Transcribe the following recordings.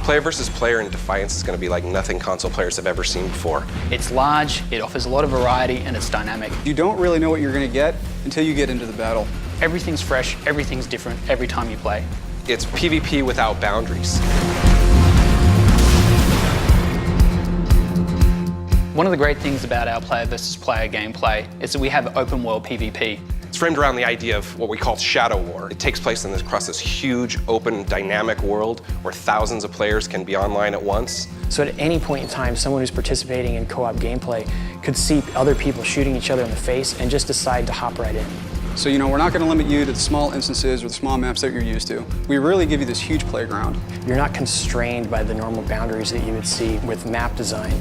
Player versus player in Defiance is going to be like nothing console players have ever seen before. It's large, it offers a lot of variety, and it's dynamic. You don't really know what you're going to get until you get into the battle. Everything's fresh, everything's different every time you play. It's PvP without boundaries. One of the great things about our player versus player gameplay is that we have open world PvP. It's framed around the idea of what we call Shadow War. It takes place across this huge, open, dynamic world where thousands of players can be online at once. So at any point in time, someone who's participating in co-op gameplay could see other people shooting each other in the face and just decide to hop right in. So, we're not going to limit you to the small instances or the small maps that you're used to. We really give you this huge playground. You're not constrained by the normal boundaries that you would see with map design.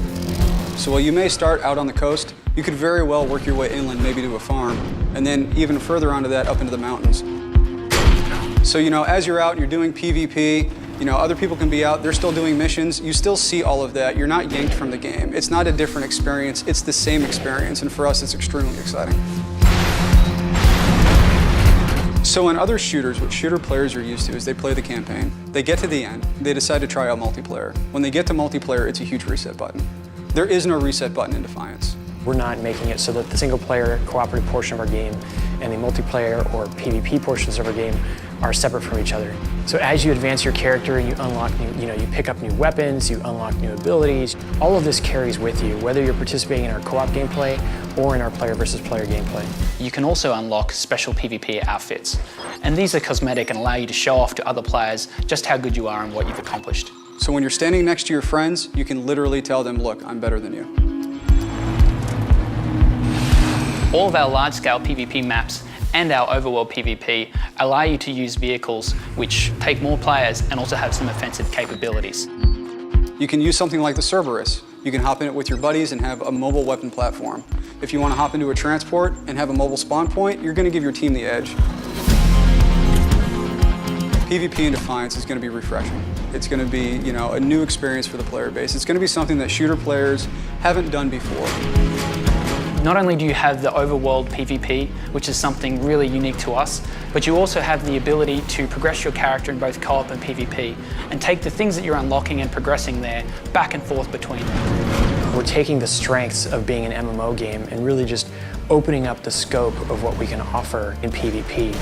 So while you may start out on the coast, you could very well work your way inland, maybe to a farm, and then even further onto that, up into the mountains. So, as you're out and you're doing PvP, other people can be out, they're still doing missions, you still see all of that. You're not yanked from the game. It's not a different experience, it's the same experience, and for us, it's extremely exciting. So in other shooters, what shooter players are used to is they play the campaign, they get to the end, they decide to try out multiplayer. When they get to multiplayer, it's a huge reset button. There is no reset button in Defiance. We're not making it so that the single-player cooperative portion of our game and the multiplayer or PvP portions of our game are separate from each other. So as you advance your character and you unlock new, you pick up new weapons, you unlock new abilities, all of this carries with you, whether you're participating in our co-op gameplay or in our player versus player gameplay. You can also unlock special PvP outfits. And these are cosmetic and allow you to show off to other players just how good you are and what you've accomplished. So when you're standing next to your friends, you can literally tell them, look, I'm better than you. All of our large-scale PvP maps and our overworld PvP allow you to use vehicles which take more players and also have some offensive capabilities. You can use something like the Cerberus. You can hop in it with your buddies and have a mobile weapon platform. If you want to hop into a transport and have a mobile spawn point, you're going to give your team the edge. PvP in Defiance is going to be refreshing. It's going to be, a new experience for the player base. It's going to be something that shooter players haven't done before. Not only do you have the overworld PvP, which is something really unique to us, but you also have the ability to progress your character in both co-op and PvP, and take the things that you're unlocking and progressing there back and forth between them. We're taking the strengths of being an MMO game and really just opening up the scope of what we can offer in PvP.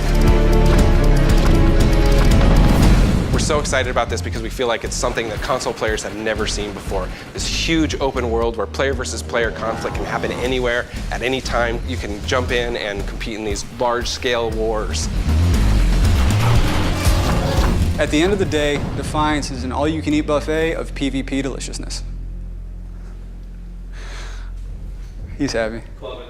We're so excited about this because we feel like it's something that console players have never seen before. This huge open world where player versus player conflict can happen anywhere, at any time. You can jump in and compete in these large-scale wars. At the end of the day, Defiance is an all-you-can-eat buffet of PvP deliciousness. He's happy. Love it.